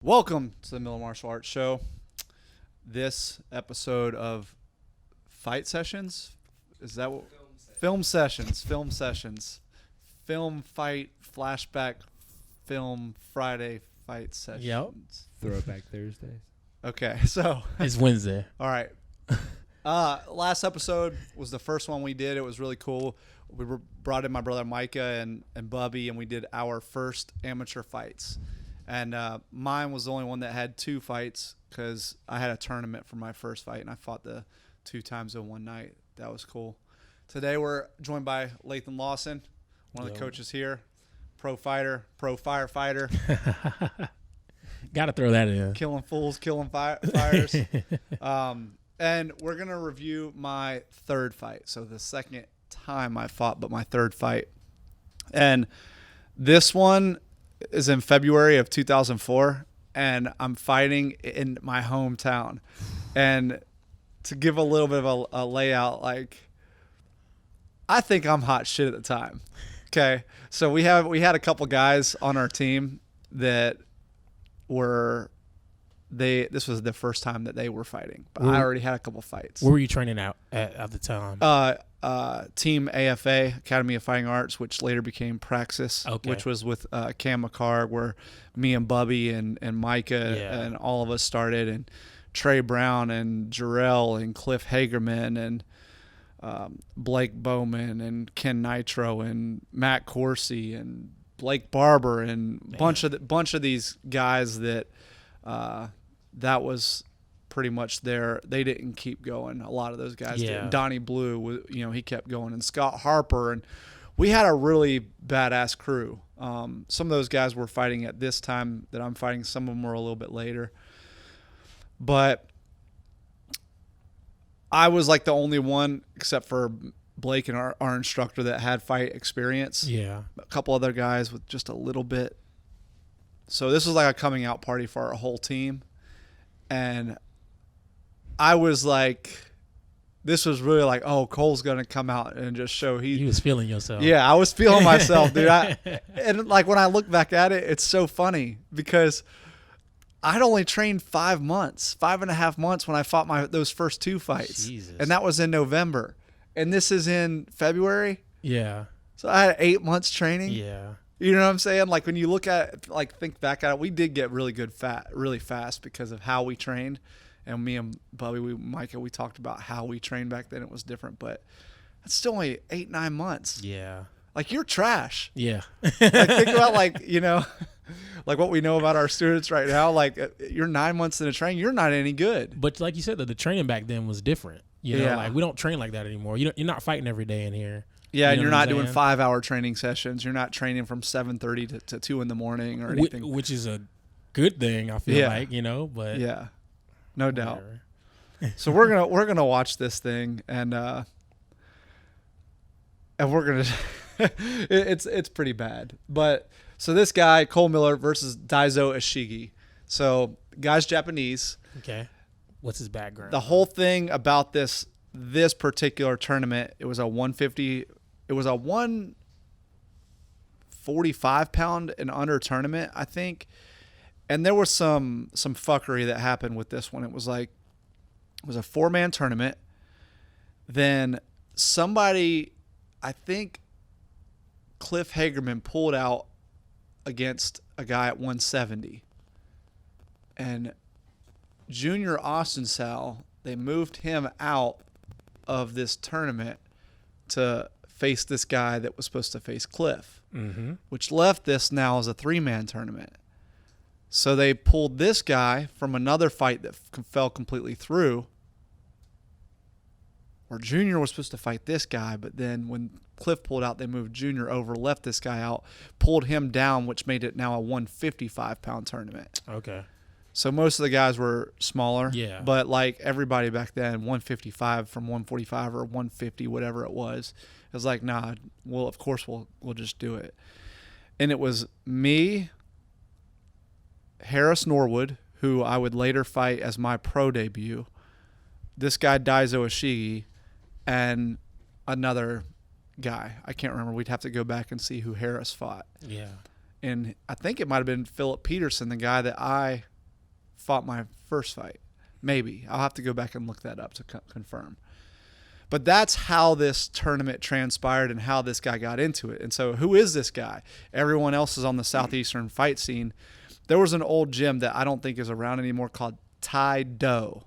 Welcome to the Miller Martial Arts Show. This episode of Fight Sessions, is that what? Film Sessions. Film Fight Flashback Film Friday Fight Sessions. Yep. Throwback Thursdays. Okay, so It's Wednesday. all right. Last episode was the first one we did. It was really cool. We brought in my brother Micah and Bubby, and we did our first amateur fights. And mine was the only one that had two fights because I had a tournament for my first fight, and I fought the 2 times in one night. That was cool. Today we're joined by Lathon Lawson, one of the coaches here, pro fighter, pro firefighter. Got to throw that in. Killing fools, killing fires. And we're going to review my third fight. So the second time I fought, but my third fight. And this one is in February of 2004, and I'm fighting in my hometown. And to give a little bit of a layout, like, I think I'm hot shit at the time. Okay, so we had a couple guys on our team that were this was the first time that they were fighting, but I already had a couple fights. Where were you training out at the time? Team AFA, Academy of Fighting Arts, which later became Pancrase, which was with Cam McCarg, where me and Bubby and Micah and all of us started, and Trey Brown and Jarrell and Cliff Hagerman and Blake Bowman and Ken Nitro and Matt Corsi and Blake Barber and bunch of these guys that that was pretty much there. They didn't keep going. A lot of those guys did. Donnie Blue, he kept going, and Scott Harper, and we had a really badass crew. Some of those guys were fighting at this time that I'm fighting. Some of them were a little bit later, but I was like the only one except for Blake and our instructor that had fight experience. Yeah, a couple other guys with just a little bit. So this was like a coming out party for our whole team, and I was like, this was really like, oh, Cole's going to come out and just show he was feeling yourself. Yeah, I was feeling myself, dude. And like when I look back at it, it's so funny because I'd only trained 5.5 months when I fought those first 2 fights. Jesus. And that was in November. And this is in February. Yeah. So I had 8 months training. Yeah. You know what I'm saying? Like when you look at it, like think back at it, we did get really good really fast because of how we trained. And me and Bubby, Micah, we talked about how we trained back then. It was different, but that's still only 8-9 months. Yeah. Like you're trash. Yeah. Like think about like what we know about our students right now. Like you're 9 months into training, you're not any good. But like you said, the training back then was different. Like we don't train like that anymore. You're not fighting every day in here. Yeah, and you're not doing 5-hour training sessions. You're not training from 7:30 to 2 in the morning or anything. Which is a good thing, I feel like, but yeah. No doubt. So we're gonna watch this thing, and we're gonna it's pretty bad. But so this guy Cole Miller versus Daiso Ishigi. So guy's Japanese. Okay. What's his background? The whole thing about this particular tournament, it was a 150. It was a 145 pound and under tournament, I think. And there was some fuckery that happened with this one. It was a 4-man tournament. Then somebody, I think Cliff Hagerman pulled out against a guy at 170. And Junior Austin Sal, they moved him out of this tournament to face this guy that was supposed to face Cliff, which left this now as a 3-man tournament. So they pulled this guy from another fight that fell completely through, where Junior was supposed to fight this guy, but then when Cliff pulled out, they moved Junior over, left this guy out, pulled him down, which made it now a 155-pound tournament. Okay. So most of the guys were smaller, but like everybody back then, 155 from 145 or 150, whatever it was like, nah, well, of course we'll just do it. And it was me, Harris Norwood, who I would later fight as my pro debut, this guy Daiso Ishigi, and another guy. I can't remember. We'd have to go back and see who Harris fought. Yeah. And I think it might have been Philip Peterson, the guy that I fought my first fight. Maybe. I'll have to go back and look that up to confirm. But that's how this tournament transpired and how this guy got into it. And so who is this guy? Everyone else is on the Southeastern fight scene. There was an old gym that I don't think is around anymore called Tai Do.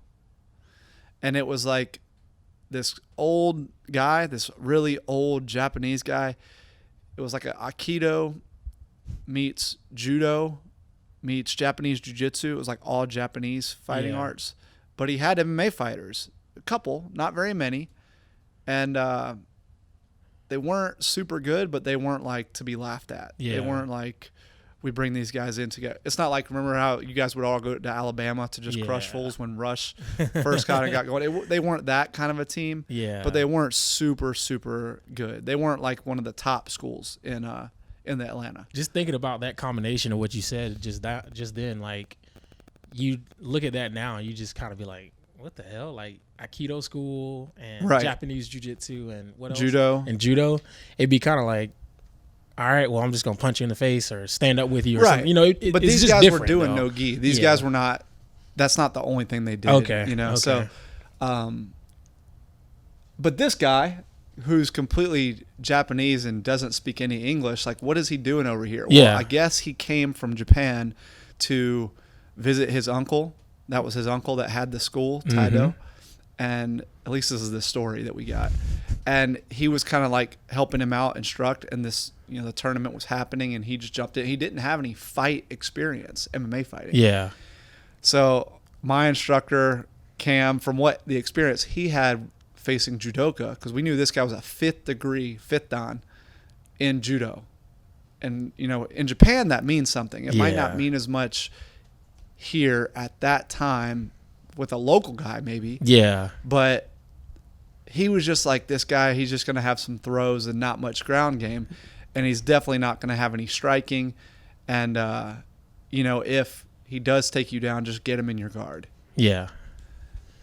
And it was like this old guy, this really old Japanese guy. It was like a Aikido meets Judo meets Japanese Jiu-Jitsu. It was like all Japanese fighting arts. But he had MMA fighters, a couple, not very many. And they weren't super good, but they weren't like to be laughed at. Yeah. They weren't like, we bring these guys in together. It's not like, remember how you guys would all go to Alabama to just crush fools when Rush first kind of got going. They weren't that kind of a team, but they weren't super, super good. They weren't like one of the top schools in the Atlanta. Just thinking about that combination of what you said just then, like you look at that now and you just kind of be like, what the hell? Like Aikido school and Japanese Jiu-Jitsu and what else? Judo. It'd be kind of like, all right, well, I'm just going to punch you in the face or stand up with you or something. You know, but these guys were doing no gi. These guys were not, that's not the only thing they did. Okay. You know, so, but this guy who's completely Japanese and doesn't speak any English, like what is he doing over here? Well, I guess he came from Japan to visit his uncle. That was his uncle that had the school, Taido. And at least this is the story that we got. And he was kind of like helping him out, instruct, and this, you know, the tournament was happening and he just jumped in. He didn't have any fight experience, MMA fighting. Yeah. So my instructor, Cam, from what the experience he had facing judoka, because we knew this guy was a fifth dan in judo. And, you know, in Japan that means something. It might not mean as much here at that time with a local guy maybe. Yeah. But he was just like, this guy, he's just going to have some throws and not much ground game. And he's definitely not going to have any striking. And, you know, if he does take you down, just get him in your guard. Yeah.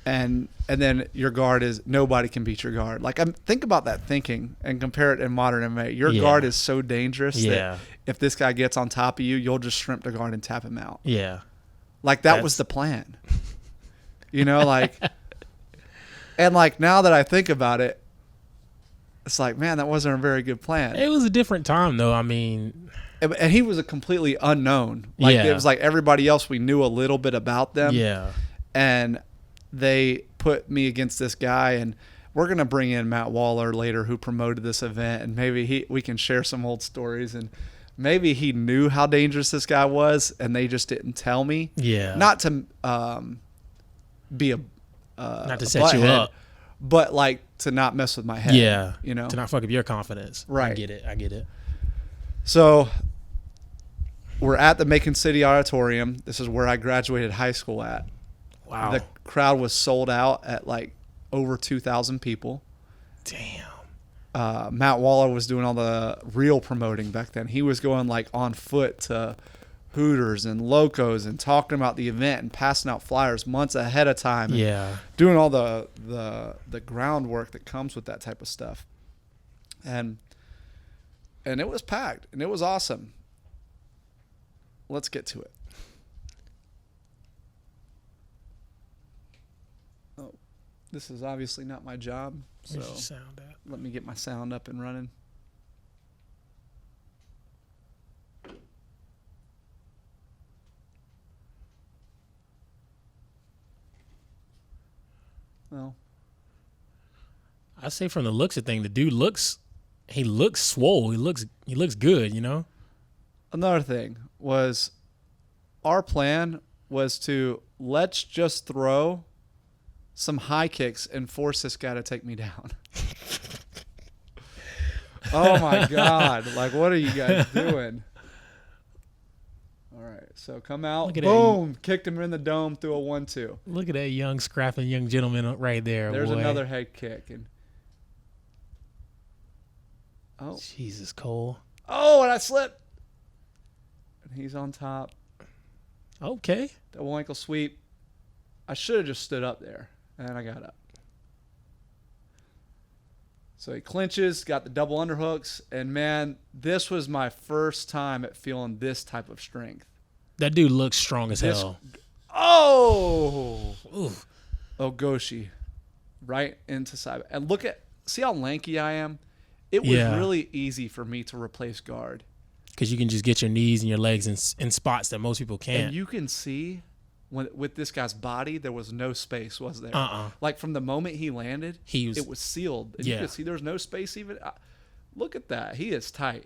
And then your guard is, nobody can beat your guard. Like, think about that thinking and compare it in modern MMA. Your guard is so dangerous that if this guy gets on top of you, you'll just shrimp the guard and tap him out. Yeah. Like, that was the plan. You know, like, and like now that I think about it, it's like, man, that wasn't a very good plan. It was a different time, though. I mean, and he was a completely unknown. Like, it was like everybody else, we knew a little bit about them. Yeah. And they put me against this guy, and we're going to bring in Matt Waller later, who promoted this event, and maybe we can share some old stories, and maybe he knew how dangerous this guy was, and they just didn't tell me. Yeah. Not to be not to set you up, but like to not mess with my head. Yeah. You know, to not fuck up your confidence. Right. I get it. So we're at the Macon City Auditorium. This is where I graduated high school at. Wow. The crowd was sold out at like over 2,000 people. Damn. Matt Waller was doing all the real promoting back then. He was going like on foot to Hooters and Locos and talking about the event and passing out flyers months ahead of time. Yeah. Doing all the groundwork that comes with that type of stuff. And it was packed and it was awesome. Let's get to it. Oh, this is obviously not my job. So where's your sound at? Let me get my sound up and running. Well, I say from the looks of things, the dude looks swole. He looks good, you know? Another thing was our plan was to let's just throw some high kicks and force this guy to take me down. Oh my God. Like, what are you guys doing? All right. So come out. Boom. Kicked him in the dome through a 1-2. Look at that young, scrapping young gentleman right there. There's another head kick. And Jesus, Cole. Oh, and I slipped. And he's on top. Okay. Double ankle sweep. I should have just stood up there. And I got up. So he clinches, got the double underhooks, and man, this was my first time at feeling this type of strength. That dude looks strong as hell. Oh, Ogoshi, right into side. And see how lanky I am. It was really easy for me to replace guard. Because you can just get your knees and your legs in spots that most people can't. And you can see with this guy's body, there was no space, was there? Like from the moment he landed, it was sealed. And you could see there was no space even. Look at that. He is tight.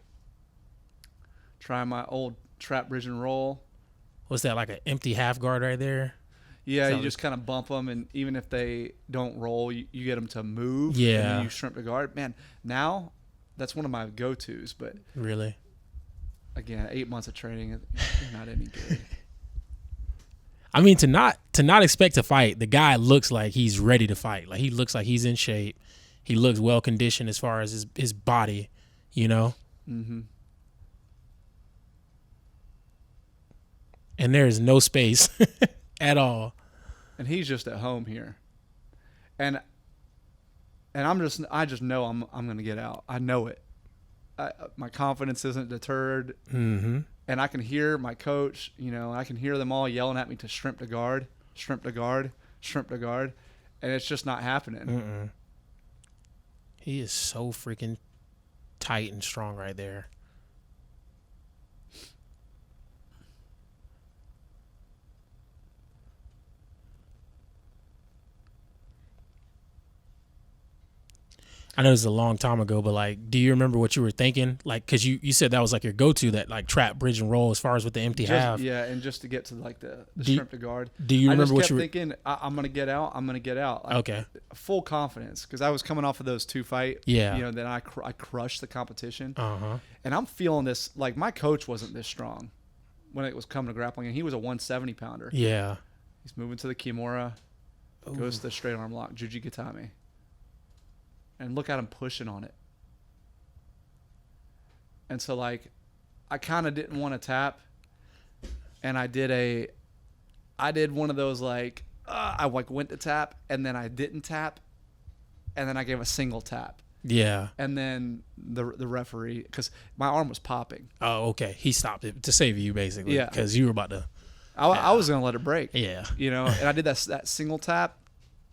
Try my old trap bridge and roll. What's that, like an empty half guard right there? Yeah, you just kind of bump them, and even if they don't roll, you get them to move. Yeah. And then you shrimp the guard. Man, now that's one of my go-tos. But really, again, 8 months of training, not any good. I mean, to not expect to fight, the guy looks like he's ready to fight. Like he looks like he's in shape. He looks well conditioned as far as his body, you know. Mm-hmm. And there is no space at all. And he's just at home here. And I just know I'm going to get out. I know it. My confidence isn't deterred. Mm-hmm. And I can hear my coach, I can hear them all yelling at me to shrimp the guard, shrimp the guard, shrimp the guard. And it's just not happening. Mm-mm. He is so freaking tight and strong right there. I know this is a long time ago, but like, do you remember what you were thinking? Like, cause you said that was like your go-to, that like trap, bridge, and roll as far as with the empty half. Yeah, and just to get to like the shrimp to guard. Do you remember what you were thinking? I'm gonna get out. I'm gonna get out. Like, okay. Full confidence, because I was coming off of those 2 fights. Yeah. Then I crushed the competition. Uh-huh. And I'm feeling this. Like my coach wasn't this strong when it was coming to grappling, and he was a 170 pounder. Yeah. He's moving to the Kimura, goes to the straight arm lock, Juji Gatame. And look at him pushing on it. And so, like, I kind of didn't want to tap. And I did one of those, like, I like went to tap, and then I didn't tap. And then I gave a single tap. Yeah. And then the referee, because my arm was popping. Oh, okay. He stopped it to save you, basically. Yeah. Because you were about to. I was going to let it break. Yeah. And I did that single tap.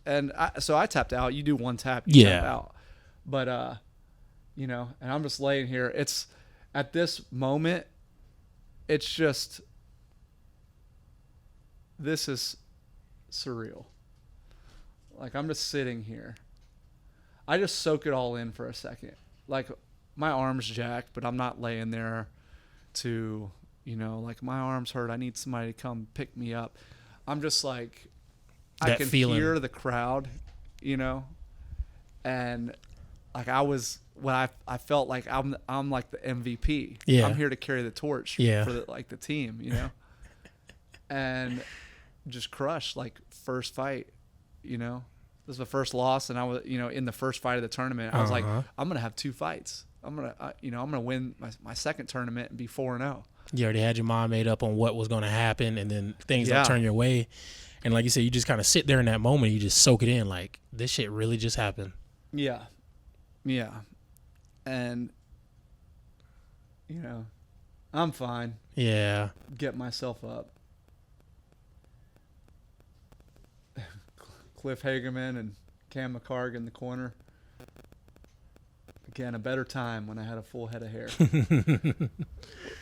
And so I tapped out. You do one tap, you tap out. But, and I'm just laying here. It's at this moment, it's just, this is surreal. Like, I'm just sitting here. I just soak it all in for a second. Like, my arm's jacked, but I'm not laying there to, like, my arm's hurt. I need somebody to come pick me up. I'm just like, I can hear the crowd, and like I felt like I'm like the MVP. Yeah. I'm here to carry the torch for the team, and just crushed, like, first fight, This was the first loss, and I was, in the first fight of the tournament, I was like, I'm going to have 2 fights. I'm going to, I'm going to win my second tournament and be 4-0. You already had your mind made up on what was going to happen, and then things don't turn your way. And like you said, you just kind of sit there in that moment. You just soak it in. Like, this shit really just happened. Yeah. Yeah. And, I'm fine. Yeah. Get myself up. Cliff Hagerman and Cam McCarg in the corner. Again, a better time when I had a full head of hair.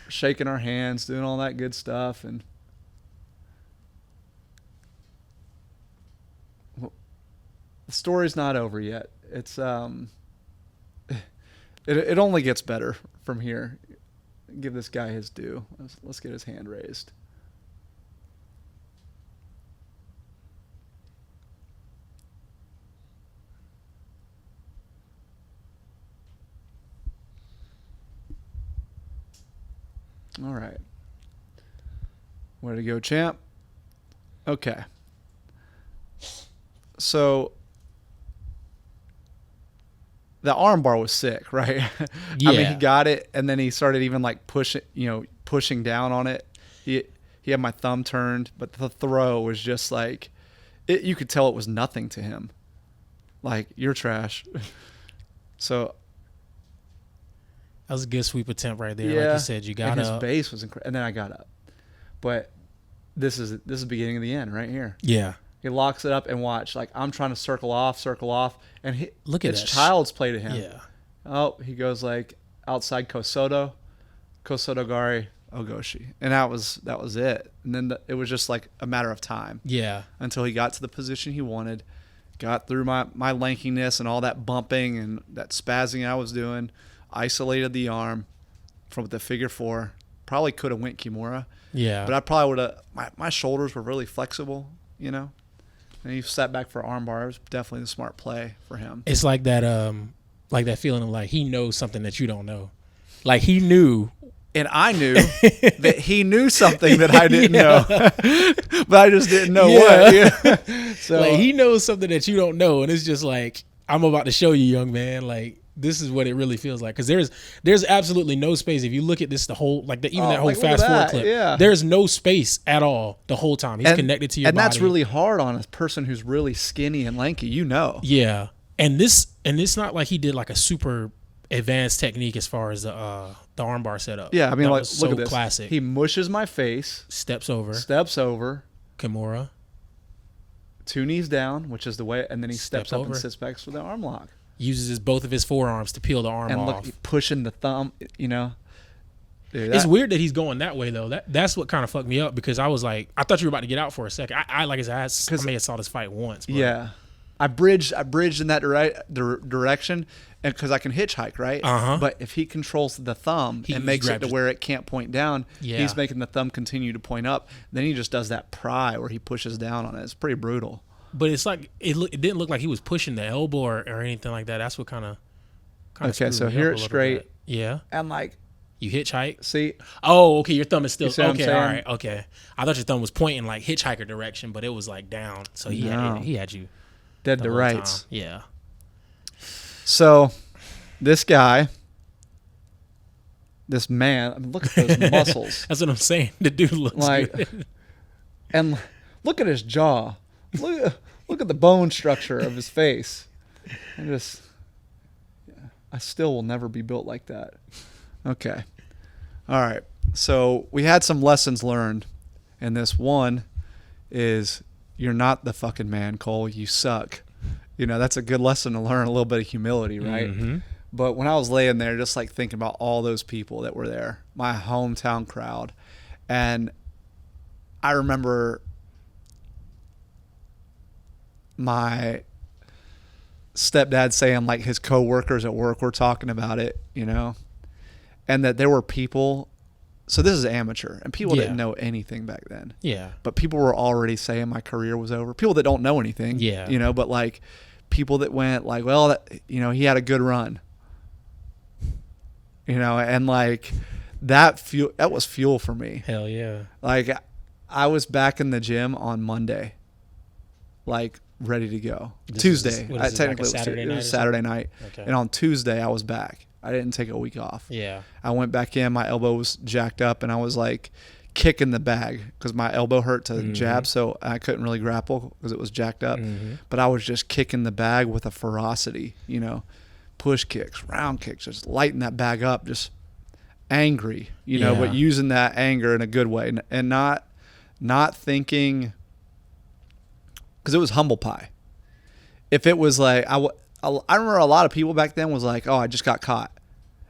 Shaking our hands, doing all that good stuff. And the story's not over yet. It's it only gets better from here. Give this guy his due. Let's get his hand raised. All right. Way to go, champ. Okay. So the armbar was sick, right? Yeah. I mean, he got it, and then he started even like pushing down on it. He had my thumb turned, but the throw was just like, you could tell it was nothing to him. Like, you're trash. So that was a good sweep attempt right there. Yeah, like you said, you got and up. His base was incredible, and then I got up. But this is the beginning of the end right here. Yeah. He locks it up and watch. Like, I'm trying to circle off, and look at it's child's play to him. Yeah. Oh, he goes like outside Kosotogari, Ogoshi, and that was it. And then it was just like a matter of time. Yeah. Until he got to the position he wanted, got through my lankiness and all that bumping and that spazzing I was doing, isolated the arm from the figure 4. Probably could have went Kimura. Yeah. But I probably would have. My shoulders were really flexible, you know. And he sat back for armbar. It was definitely the smart play for him. It's like that feeling of like he knows something that you don't know. Like he knew. And I knew that he knew something that I didn't know. But I just didn't know what. Yeah. So like he knows something that you don't know. And it's just like, I'm about to show you, young man. Like, this is what it really feels like. Because there's absolutely no space. If you look at this, the whole, like that whole fast forward clip, there's no space at all the whole time. He's connected to your body. And that's really hard on a person who's really skinny and lanky, you know. Yeah. And it's not like he did like a super advanced technique as far as the armbar setup. Yeah, I mean, like, look at this. Classic. He mushes my face. Steps over. Kimura. 2 knees down, which is the way, and then he steps up and sits back for the arm lock. Uses both of his forearms to peel the arm off. And pushing the thumb, you know. Dude, it's weird that he's going that way, though. That's what kind of fucked me up, because I was like, I thought you were about to get out for a second. I like I said, I may have saw this fight once. But. Yeah. I bridged in that direction, and because I can hitchhike, right? But if he controls the thumb and makes it to where it can't point down, he's making the thumb continue to point up. Then he just does that pry where he pushes down on it. It's pretty brutal. But it's like it didn't look like he was pushing the elbow or anything like that. That's what kind of. Okay, so here it's straight. Bit. Yeah. And like. You hitchhike? See? Oh, okay. Your thumb is still okay. All right. Okay. I thought your thumb was pointing like hitchhiker direction, but it was like down. So he had you dead to rights. Yeah. So, this guy, this man, I mean, look at those muscles. That's what I'm saying. The dude looks like, good. And look at his jaw. Look at the bone structure of his face. I still will never be built like that. Okay. All right. So we had some lessons learned. And this one is, you're not the fucking man, Cole. You suck. You know, that's a good lesson to learn, a little bit of humility, right? Mm-hmm. But when I was laying there, just like thinking about all those people that were there, my hometown crowd. And I remember my stepdad saying, like, his coworkers at work were talking about it, you know, and that there were people. So this is amateur, and people didn't know anything back then. Yeah. But people were already saying my career was over. People that don't know anything. Yeah. You know, but like people that went like, well, that, you know, he had a good run. You know, and like that was fuel for me. Hell yeah. Like I was back in the gym on Monday, like ready to go. Tuesday. Technically it was Saturday night. Okay. And on Tuesday I was back. I didn't take a week off. Yeah. I went back in. My elbow was jacked up, and I was like kicking the bag because my elbow hurt to jab, so I couldn't really grapple because it was jacked up. Mm-hmm. But I was just kicking the bag with a ferocity, you know, push kicks, round kicks, just lighting that bag up, just angry, you know, but using that anger in a good way and not thinking, because it was humble pie. If it was like I remember a lot of people back then was like, oh, I just got caught.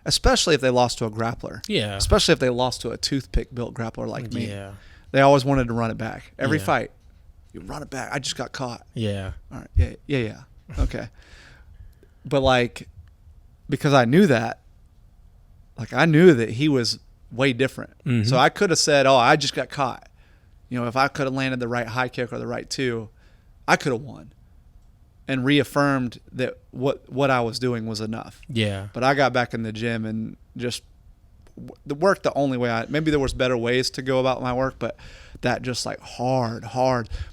Especially if they lost to a grappler. Yeah. Especially if they lost to a toothpick built grappler like me. Yeah. They always wanted to run it back. Every fight, you run it back. I just got caught. Yeah. All right. Yeah. Okay. But like, because I knew that, like I knew that he was way different. Mm-hmm. So I could have said, oh, I just got caught. You know, if I could have landed the right high kick or the right two, I could have won. And reaffirmed that what I was doing was enough. Yeah. But I got back in the gym and just worked the only way maybe there was better ways to go about my work, but that just like hard,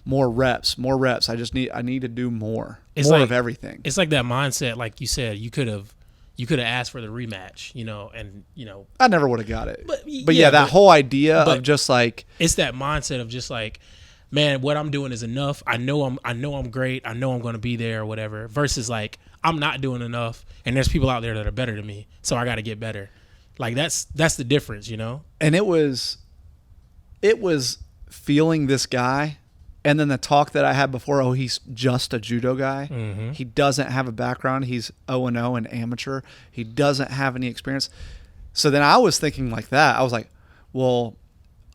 more reps. I need to do more. It's more of everything. It's like that mindset, like you said, you could have asked for the rematch, you know, and you know. I never would have got it. But that whole idea of just like. It's that mindset of just like, man, what I'm doing is enough. I know I'm great. I know I'm going to be there or whatever. Versus like, I'm not doing enough, and there's people out there that are better than me, so I got to get better. Like that's the difference, you know. And it was feeling this guy, and then the talk that I had before, oh, he's just a judo guy. Mm-hmm. He doesn't have a background. He's 0-0 and amateur. He doesn't have any experience. So then I was thinking like that. I was like, well,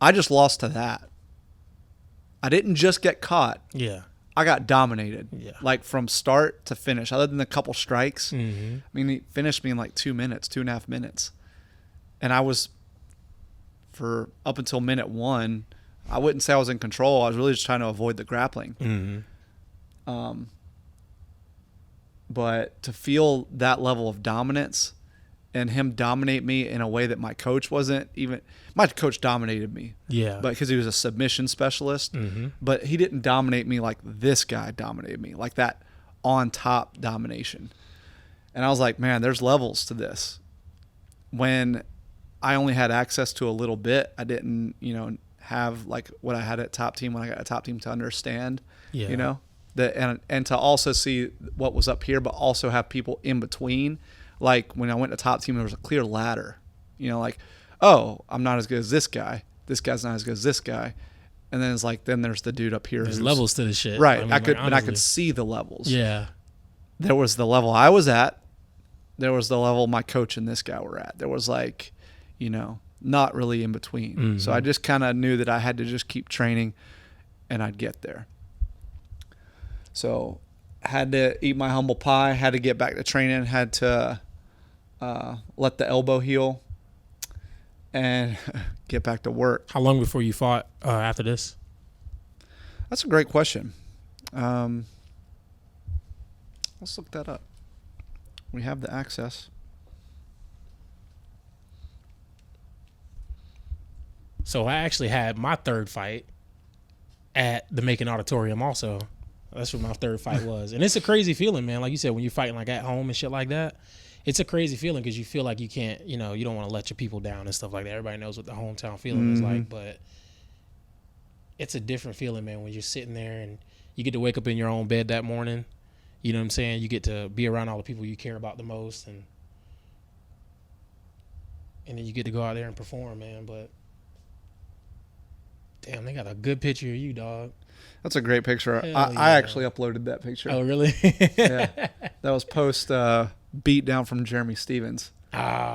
I just lost to that. I didn't just get caught. Yeah. I got dominated. Yeah. Like from start to finish. Other than a couple strikes. Mm-hmm. I mean, he finished me in like 2.5 minutes. And I was, for up until minute 1, I wouldn't say I was in control. I was really just trying to avoid the grappling. Mm-hmm. But to feel that level of dominance and him dominate me in a way that my coach wasn't even. My coach dominated me. Yeah. But because he was a submission specialist. Mm-hmm. But he didn't dominate me like this guy dominated me, like that on top domination. And I was like, man, there's levels to this. When I only had access to a little bit, I didn't, have like what I had at Top Team when I got a Top Team to understand, and to also see what was up here, but also have people in between. Like when I went to Top Team, there was a clear ladder, like, oh, I'm not as good as this guy. This guy's not as good as this guy. And then it's like, then there's the dude up here. There's levels to the shit. Right. I could see the levels. Yeah. There was the level I was at. There was the level my coach and this guy were at. There was like, not really in between. Mm-hmm. So I just kind of knew that I had to just keep training and I'd get there. So had to eat my humble pie, had to get back to training, had to let the elbow heal and get back to work. How long before you fought after this? That's a great question. Let's look that up. We have the access. So I actually had my third fight at the Macon Auditorium also. That's what my third fight was. And it's a crazy feeling, man. Like you said, when you're fighting like at home and shit like that, it's a crazy feeling because you feel like you can't, you don't want to let your people down and stuff like that. Everybody knows what the hometown feeling is like, but it's a different feeling, man, when you're sitting there and you get to wake up in your own bed that morning. You know what I'm saying? You get to be around all the people you care about the most, and then you get to go out there and perform, man. But damn, they got a good picture of you, dog. That's a great picture. I actually uploaded that picture. Oh, really? Yeah. That was post beat down from Jeremy Stevens,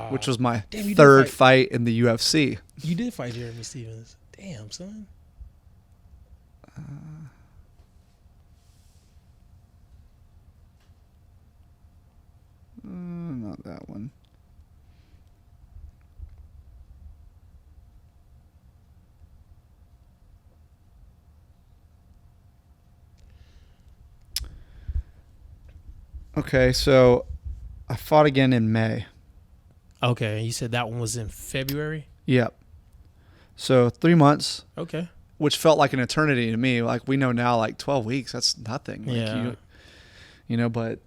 which was my third fight in the UFC. You did fight Jeremy Stevens. Damn, son. Not that one. Okay, so I fought again in May. Okay, you said that one was in February? Yep. So 3 months. Okay. Which felt like an eternity to me. Like we know now, like 12 weeks, that's nothing. Like, yeah. But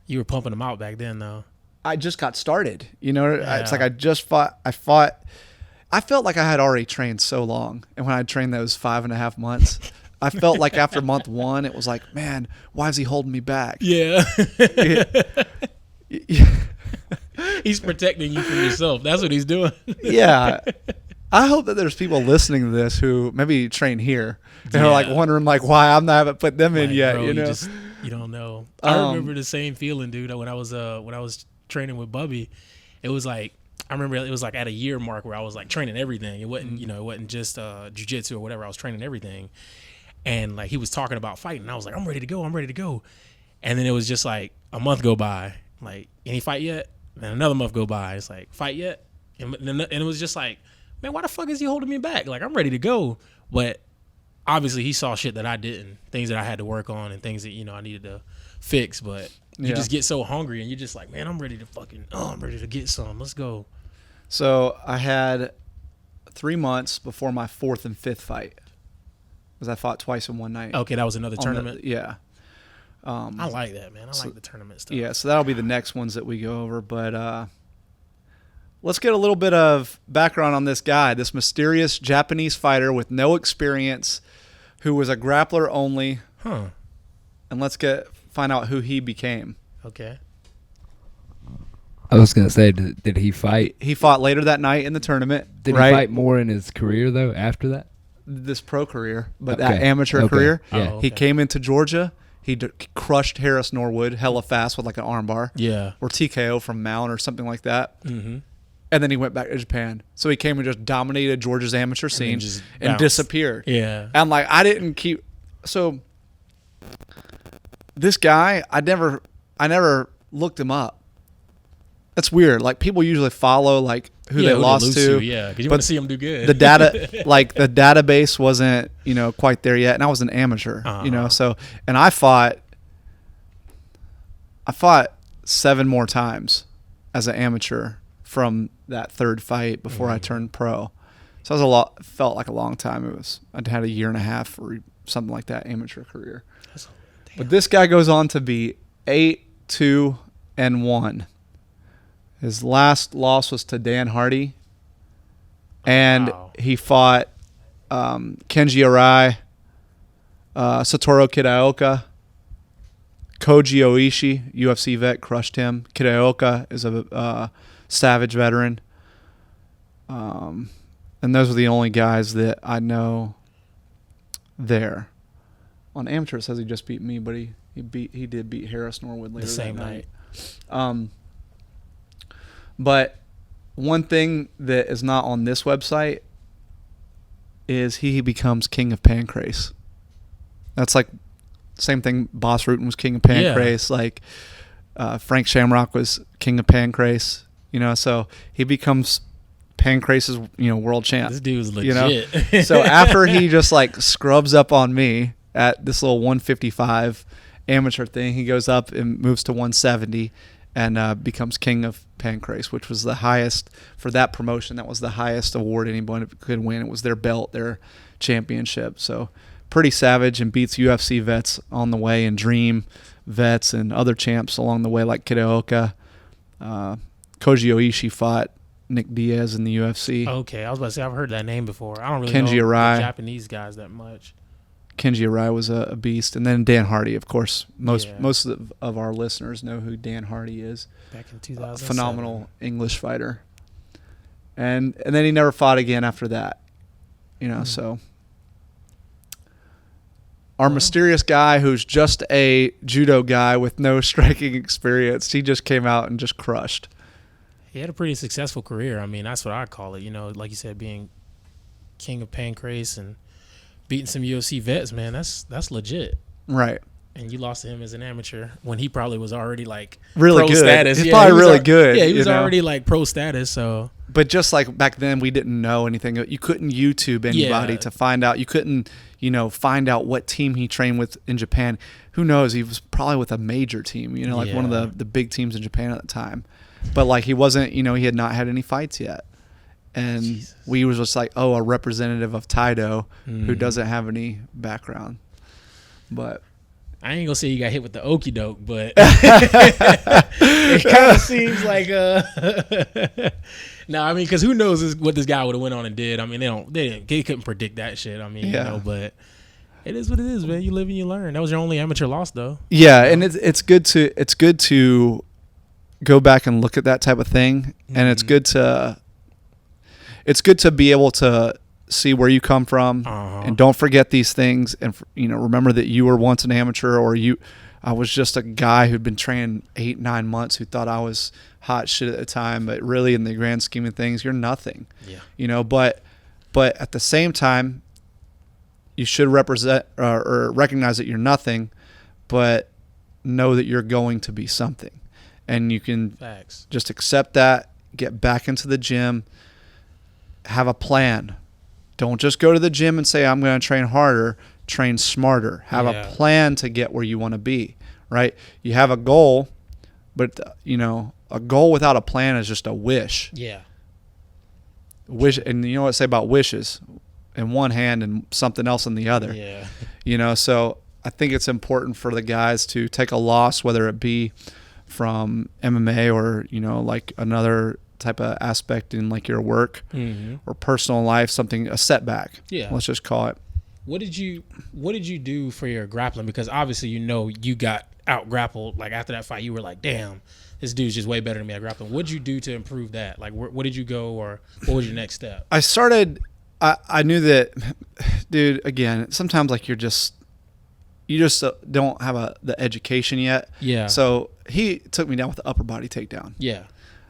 you were pumping them out back then, though. I just got started. It's like I just fought. I felt like I had already trained so long. And when I trained those 5.5 months, I felt like after month 1, it was like, man, why is he holding me back? Yeah. He's protecting you from yourself. That's what he's doing. Yeah. I hope that there's people listening to this who maybe train here and are like wondering like why I haven't put them in yet. Bro, you don't know. I remember the same feeling, dude. When I was training with Bubby, it was like I remember it was like at a year mark where I was like training everything. It wasn't it wasn't just jiu-jitsu or whatever. I was training everything, and like he was talking about fighting. I was like, I'm ready to go. And then it was just like a month go by, like any fight yet? And another month go by. It's like fight yet? And it was just like, man, why the fuck is he holding me back? Like, I'm ready to go. But obviously he saw shit that I didn't, things that I had to work on and things that, I needed to fix. But you just get so hungry and you're just like, man, I'm ready to get some. Let's go. So I had 3 months before my 4th and 5th fight because I fought twice in one night. Okay, that was another tournament? Yeah. I like that, man. I like the tournament stuff. Yeah, so that'll be the next ones that we go over. But let's get a little bit of background on this guy, this mysterious Japanese fighter with no experience who was a grappler only. Huh. And let's find out who he became. Okay. I was going to say, did he fight? He fought later that night in the tournament. Did he fight more in his career, though, after that? this pro career, but that amateur career. Yeah. He came into Georgia. He crushed Harris Norwood hella fast with like an armbar. Yeah. Or TKO from Mount or something like that. Mm-hmm. And then he went back to Japan. So he came and just dominated Georgia's amateur scene and disappeared. Yeah. And like I didn't keep. So this guy, I never looked him up. That's weird. Like people usually follow like who they lost to. Yeah, because you want to see them do good. The data, like the database wasn't, quite there yet. And I was an amateur, so, and I fought 7 more times as an amateur from that third fight before I turned pro. So it was felt like a long time. I'd had a year and a half or something like that amateur career. But this guy goes on to be 8-2-1. His last loss was to Dan Hardy, and he fought Kenji Arai, Satoru Kitaoka, Koji Oishi, UFC vet, crushed him. Kitaoka is a Savage veteran. And those are the only guys that I know there. On amateur, it says he just beat me, but he did beat Harris Norwood later the same that night. But one thing that is not on this website is he becomes king of Pancrase. That's like same thing. Boss Rutan was king of Pancrase. Yeah. Like Frank Shamrock was king of Pancrase. So he becomes Pancrase's world champ. This dude's legit. So after he just like scrubs up on me at this little 155 amateur thing, he goes up and moves to 170. And becomes king of Pancrase, which was the highest for that promotion. That was the highest award anyone could win. It was their belt, their championship. So pretty savage, and beats UFC vets on the way, and Dream vets and other champs along the way like Kitaoka. Koji Oishi fought Nick Diaz in the UFC. Okay, I was about to say I've heard that name before. I don't really Kenji know Arai. the Japanese guys that much. Kenji Arai was a beast. And then Dan Hardy, of course. Most of our listeners know who Dan Hardy is. Back in 2007. Phenomenal English fighter. And then he never fought again after that. So. Our mysterious guy who's just a judo guy with no striking experience, he just came out and just crushed. He had a pretty successful career. I mean, that's what I call it. Like you said, being king of Pancrase and beating some UFC vets, man, that's legit. Right. And you lost to him as an amateur when he probably was already like really pro good status. He's probably really good. Yeah, he was already like pro status. So, but just like back then, we didn't know anything. You couldn't YouTube anybody to find out. You couldn't, find out what team he trained with in Japan. Who knows? He was probably with a major team. Like one of the big teams in Japan at the time. But like he wasn't. He had not had any fights yet. And we was just like, a representative of Taido who doesn't have any background. But I ain't gonna say you got hit with the okie doke, but it kind of seems like no, I mean, because who knows what this guy would have went on and did. I mean, they couldn't predict that shit. I mean, but it is what it is, man. You live and you learn. That was your only amateur loss, though. Yeah, and it's good to go back and look at that type of thing, and it's good to be able to see where you come from, and don't forget these things, and remember that you were once an amateur, or I was just a guy who'd been training 8-9 months who thought I was hot shit at the time, but really in the grand scheme of things, you're nothing. Yeah. But at the same time, you should represent or recognize that you're nothing, but know that you're going to be something, and you can just accept that, get back into the gym, have a plan. Don't just go to the gym and say, I'm going to train harder. Train smarter. Have a plan to get where you want to be, right? You have a goal, but, a goal without a plan is just a wish. Yeah. Wish, and you know what I say about wishes? In one hand and something else in the other. Yeah. So I think it's important for the guys to take a loss, whether it be from MMA or, like another type of aspect in like your work or personal life, a setback. Yeah. Let's just call it. What did you do for your grappling? Because obviously, you got out grappled. Like after that fight, you were like, damn, this dude's just way better than me at grappling. What did you do to improve that? Like, where did you go, or what was your next step? I started I knew that, dude, again, sometimes like you just don't have the education yet. Yeah. So he took me down with the upper body takedown. Yeah.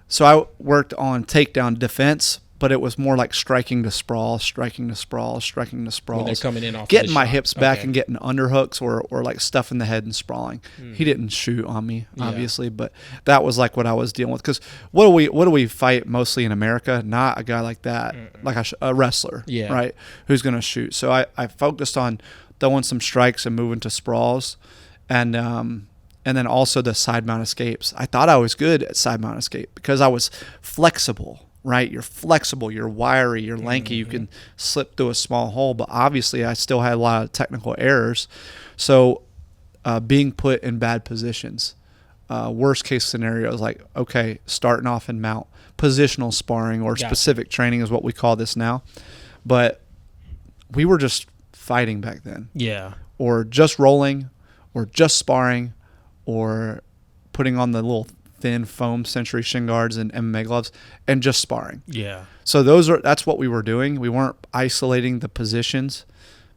So I worked on takedown defense, but it was more like striking to sprawl. When they're coming in off getting my shot. hips back and getting underhooks or like stuffing the head and sprawling. He didn't shoot on me, obviously, but that was like what I was dealing with. Because what do we fight mostly in America? Not a guy like that, like a wrestler, right? Who's going to shoot. So I focused on throwing some strikes and moving to sprawls, and then also the side mount escapes. I thought I was good at side mount escape because I was flexible. Right, you're flexible, you're wiry, you're lanky. You can slip through a small hole, but obviously I still had a lot of technical errors. So being put in bad positions, worst case scenarios, like, okay, starting off in mount, positional sparring or specific training is what we call this now. But we were just fighting back then. Yeah. Or just rolling, or just sparring, or putting on the little thin foam century shin guards and MMA gloves and just sparring. Yeah. So that's what we were doing. We weren't isolating the positions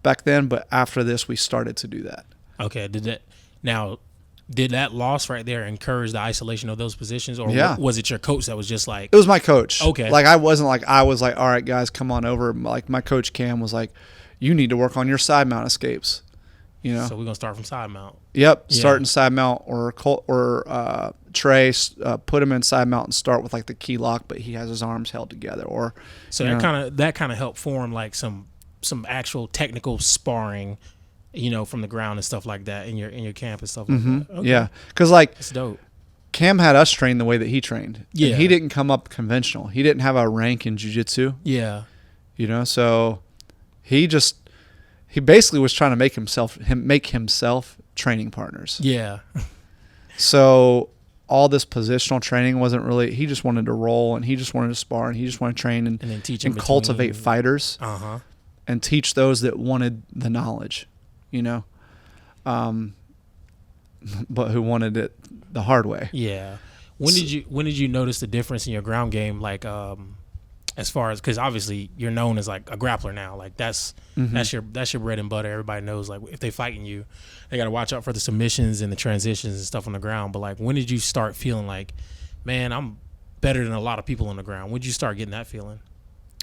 back then, but after this we started to do that. Okay. Did that loss right there encourage the isolation of those positions, or was it your coach that was just like? It was my coach. Okay. Like I was like, all right, guys, come on over. Like my coach Cam was like, you need to work on your side mount escapes. You know. So we're gonna start from side mount. Yep, starting side mount or Trey, put him in side mount and start with like the key lock, but he has his arms held together. Or so that kind of helped form like some actual technical sparring, from the ground and stuff like that in your camp and stuff like that. Okay. Yeah, because like it's dope. Cam had us train the way that he trained. Yeah, and he didn't come up conventional. He didn't have a rank in jiu-jitsu. Yeah, so he basically was trying to make himself training partners. Yeah. So all this positional training wasn't really. He just wanted to roll, and he just wanted to spar, and he just wanted to train and then teach and cultivate fighters, and teach those that wanted the knowledge, but who wanted it the hard way. Yeah. When did you notice the difference in your ground game? Like, as far as, because obviously you're known as like a grappler now, like that's your bread and butter. Everybody knows like if they fighting you, they got to watch out for the submissions and the transitions and stuff on the ground. But like, when did you start feeling like, man, I'm better than a lot of people on the ground? When did you start getting that feeling?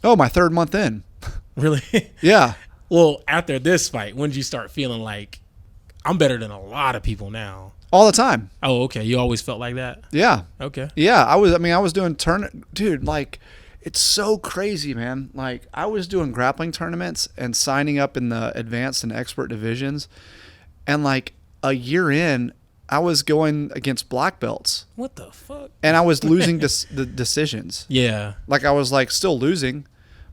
Oh, my 3rd month in. Really? Yeah. Well, after this fight, when did you start feeling like I'm better than a lot of people now? All the time. Oh, okay. You always felt like that? Yeah. Okay. Yeah, I was doing dude, like, it's so crazy, man. Like, I was doing grappling tournaments and signing up in the advanced and expert divisions, and like a year in, I was going against black belts. What the fuck? And I was losing the decisions. Yeah. Like, I was like still losing,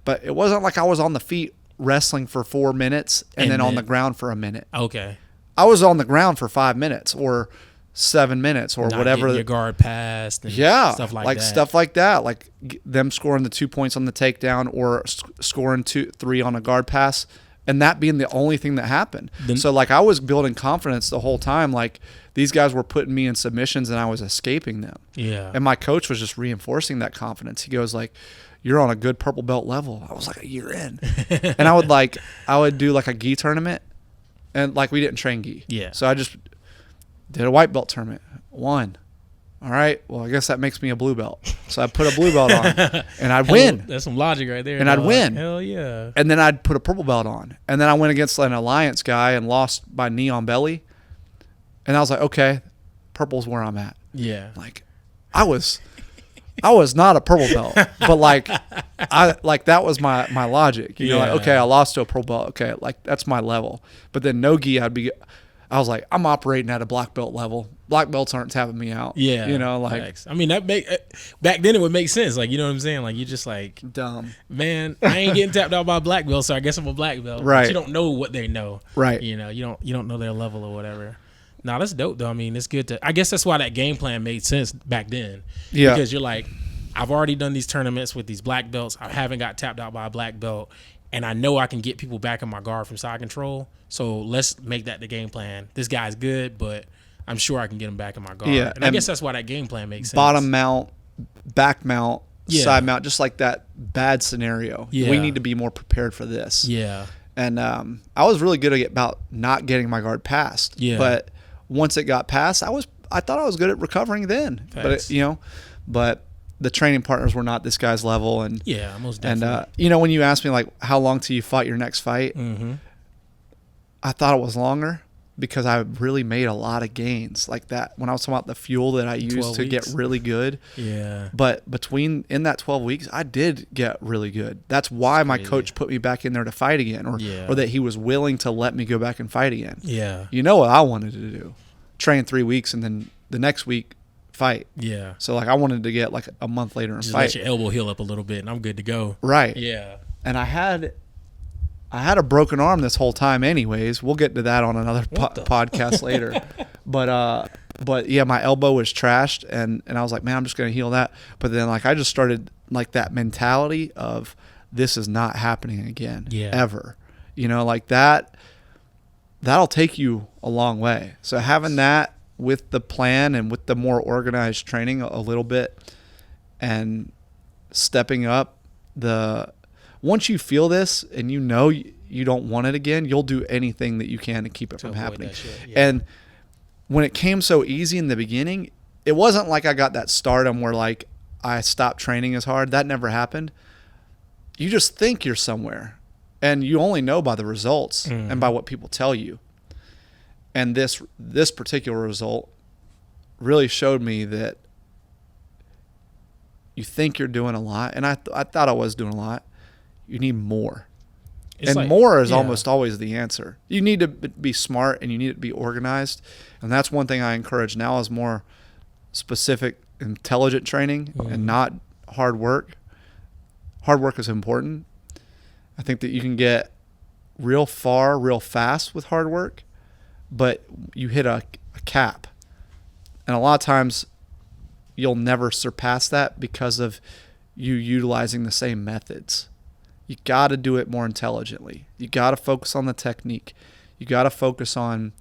but it wasn't like I was on the feet wrestling for 4 minutes and then on the ground for a minute. Okay. I was on the ground for 5 minutes or 7 minutes or not whatever. Your guard passed. And stuff like that. Stuff like that. Like them scoring the 2 points on the takedown or scoring 2-3 on a guard pass, and that being the only thing that happened. So like I was building confidence the whole time. Like these guys were putting me in submissions and I was escaping them. Yeah. And my coach was just reinforcing that confidence. He goes like, "You're on a good purple belt level." I was like a year in, and I would do like a gi tournament, and like we didn't train gi. Yeah. So I just did a white belt tournament. Won. All right. Well, I guess that makes me a blue belt. So I put a blue belt on, and I'd win. That's some logic right there. And I'd win. Hell yeah. And then I'd put a purple belt on, and then I went against an alliance guy and lost by knee on belly. And I was like, okay, purple's where I'm at. Yeah. Like, I was not a purple belt, but like that was my logic. You know, like, okay, I lost to a purple belt. Okay, like that's my level. But then no gi, I was like, I'm operating at a black belt level. Black belts aren't tapping me out. Yeah. You know, like. Facts. I mean, back then it would make sense. Like, you know what I'm saying? Like, you just like. Dumb. Man, I ain't getting tapped out by a black belt, so I guess I'm a black belt. Right. But you don't know what they know. Right. You know, you don't know their level or whatever. No, that's dope though. I mean, it's good I guess that's why that game plan made sense back then. Yeah. Because you're like, I've already done these tournaments with these black belts. I haven't got tapped out by a black belt. And I know I can get people back in my guard from side control. So let's make that the game plan. This guy's good, but I'm sure I can get him back in my guard. Yeah, and I guess that's why that game plan makes sense. Bottom mount, back mount, side mount, just like that bad scenario. We need to be more prepared for this. Yeah. And I was really good about not getting my guard passed. Yeah. But once it got passed, I thought I was good at recovering then. Thanks. But but the training partners were not this guy's level. And yeah, most definitely. And when you asked me like how long till you fight your next fight, I thought it was longer because I really made a lot of gains like that when I was talking about the fuel that I used to get really good. Yeah. But in that 12 weeks, I did get really good. That's why my coach put me back in there to fight again, or that he was willing to let me go back and fight again. Yeah. You know what I wanted to do? Train 3 weeks and then the next week fight. Yeah. So like I wanted to get like a month later and just fight. Let your elbow heal up a little bit and I'm good to go. Right. Yeah. And I had a broken arm this whole time anyways. We'll get to that on another podcast later. But yeah, my elbow was trashed and I was like, man, I'm just going to heal that. But then like I just started like that mentality of this is not happening again ever. Like that'll take you a long way. So having that with the plan and with the more organized training a little bit and stepping up once you feel this and you don't want it again, you'll do anything that you can to keep it from happening. And when it came so easy in the beginning, it wasn't like I got that stardom where like I stopped training as hard. That never happened. You just think you're somewhere and you only know by the results and by what people tell you. And this particular result really showed me that you think you're doing a lot, and I thought I was doing a lot. You need more. More is almost always the answer. You need to be smart and you need to be organized. And that's one thing I encourage now is more specific, intelligent training and not hard work. Hard work is important. I think that you can get real far, real fast with hard work, but you hit a cap. And a lot of times you'll never surpass that because of you utilizing the same methods. You got to do it more intelligently. You got to focus on the technique. You got to focus on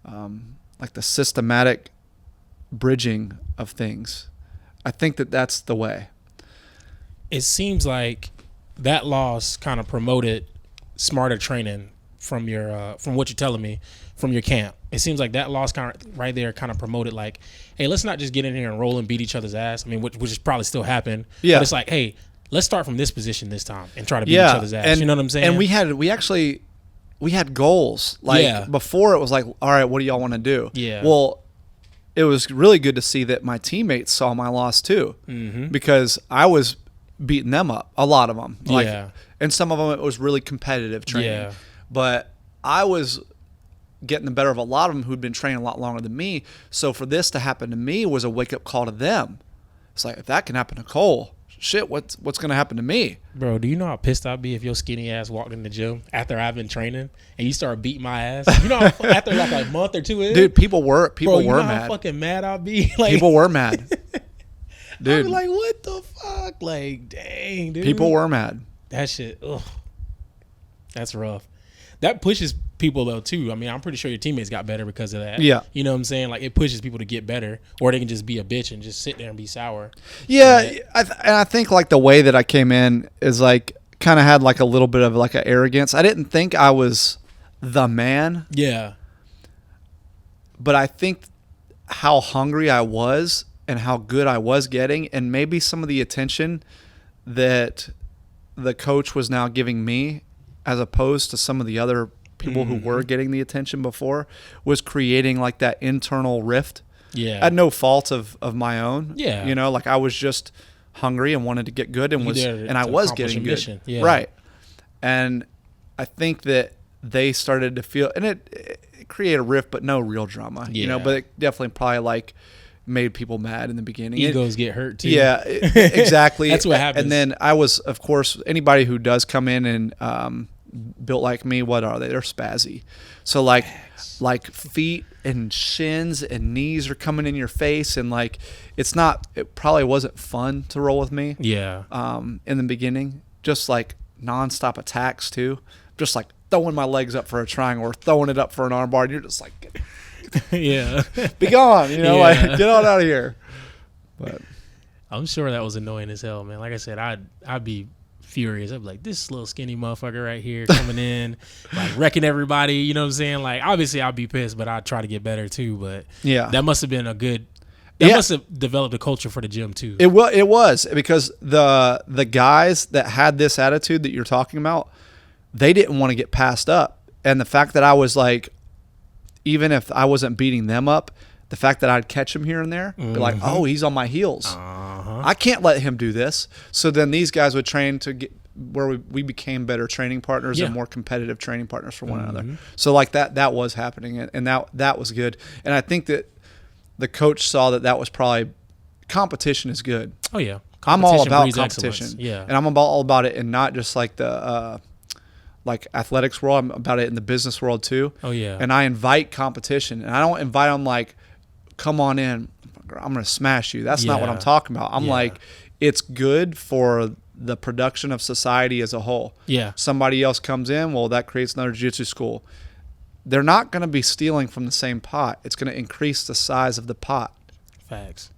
like the systematic bridging of things. I think that that's the way. It seems like that loss kind of promoted smarter training from your from what you're telling me from your camp. It seems like that loss kind of right there kind of promoted like, hey, let's not just get in here and roll and beat each other's ass. I mean, which is probably still happened. Yeah. But it's like, hey, let's start from this position this time and try to beat each other's ass. And, you know what I'm saying? And we had goals. Like before it was like, all right, what do y'all want to do? Yeah. Well, it was really good to see that my teammates saw my loss too, because I was beating them up, a lot of them. And some of them it was really competitive training. Yeah. But I was getting the better of a lot of them who'd been training a lot longer than me. So for this to happen to me was a wake-up call to them. It's like, if that can happen to Cole, shit, what's going to happen to me? Bro, do you know how pissed I'd be if your skinny ass walked in the gym after I've been training and you start beating my ass? You know, after like a month or two in? Dude, people were Bro, you know mad. How fucking mad I'd be? Like, people were mad. Dude. I'd be like, what the fuck? Like, dang, dude. People were mad. That shit, ugh. That's rough. That pushes people though too. I mean, I'm pretty sure your teammates got better because of that. Yeah. You know what I'm saying? Like it pushes people to get better, or they can just be a bitch and just sit there and be sour. Yeah, I think like the way that I came in is like kind of had like a little bit of like an arrogance. I didn't think I was the man. Yeah. But I think how hungry I was and how good I was getting, and maybe some of the attention that the coach was now giving me as opposed to some of the other people who were getting the attention before, was creating like that internal rift. Yeah. At no fault of my own. Yeah. You know, like I was just hungry and wanted to get good and I was getting good. Yeah. Right. And I think that they started to feel, and it created a rift, but no real drama, you know, but it definitely probably like made people mad in the beginning. Egos get hurt too. Yeah, exactly. That's what happens. And then I was, of course, anybody who does come in and built like me, what are they? They're spazzy. So like feet and shins and knees are coming in your face, and like it probably wasn't fun to roll with me. Yeah. In the beginning, just like nonstop attacks too, just like throwing my legs up for a triangle or throwing it up for an armbar, and you're just like, yeah, be gone, you know, like get on out of here. But I'm sure that was annoying as hell, man. Like I said, I'd be furious. I'd be like, this little skinny motherfucker right here coming in, like wrecking everybody. You know what I'm saying? Like, obviously, I'd be pissed, but I'd try to get better too. But yeah, that must have been a good. That must have developed a culture for the gym too. It was because the guys that had this attitude that you're talking about, they didn't want to get passed up, and the fact that I was like, even if I wasn't beating them up, the fact that I'd catch him here and there, be like, oh, he's on my heels. I can't let him do this. So then these guys would train to get where we became better training partners and more competitive training partners for one another. So like that was happening, and that was good. And I think that the coach saw that was probably competition is good. Oh yeah, I'm all about competition. Excellence. Yeah, and I'm all about it, and not just like the like athletics world. I'm about it in the business world too. Oh yeah, and I invite competition, and I don't invite them like, come on in, I'm going to smash you. That's not what I'm talking about. I'm like, it's good for the production of society as a whole. Yeah. Somebody else comes in, well, that creates another jiu-jitsu school. They're not going to be stealing from the same pot. It's going to increase the size of the pot. Facts.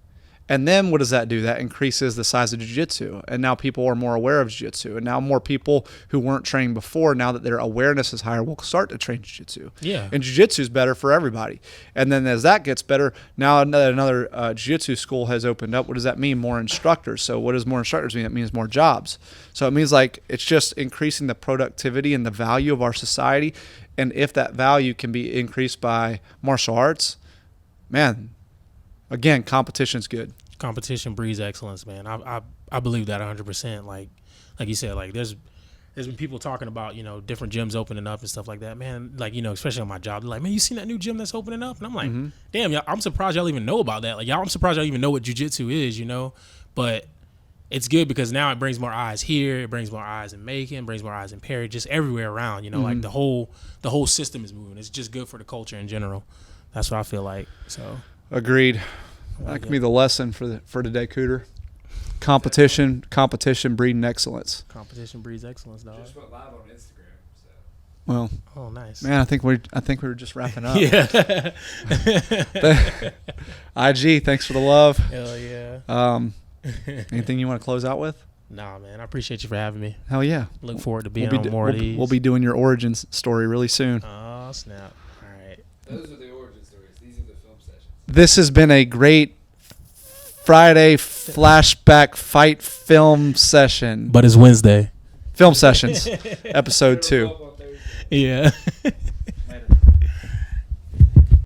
And then what does that do? That increases the size of jiu-jitsu. And now people are more aware of jiu-jitsu. And now more people who weren't trained before, now that their awareness is higher, will start to train jiu-jitsu. Yeah. And jiu-jitsu is better for everybody. And then as that gets better, now another jiu-jitsu school has opened up. What does that mean? More instructors. So what does more instructors mean? It means more jobs. So it means like it's just increasing the productivity and the value of our society. And if that value can be increased by martial arts, man, again, competition's good. Competition breeds excellence, man. I believe that 100%. Like you said, like there's been people talking about, you know, different gyms opening up and stuff like that, man. Like, you know, especially on my job, they're like, man, you seen that new gym that's opening up? And I'm like, damn, y'all, I'm surprised y'all even know about that. Like, I'm surprised y'all even know what jiu-jitsu is, you know. But it's good because now it brings more eyes here, it brings more eyes in Macon, brings more eyes in Perry, just everywhere around, you know. Like the whole system is moving. It's just good for the culture in general. That's what I feel like. So agreed. That can be the lesson for today, Cooter. Competition breeding excellence. Competition breeds excellence, dog. Just went live on Instagram. So. Well, oh nice, man. I think we were just wrapping up. Yeah. IG, thanks for the love. Hell yeah. Anything you want to close out with? Nah, man. I appreciate you for having me. Hell yeah. Look forward to being on more of these. We'll be doing your origins story really soon. Oh snap! All right. Those are the origin stories. These are the film sessions. This has been a great Friday flashback fight film session. But it's Wednesday. Film Sessions, episode 2. Yeah.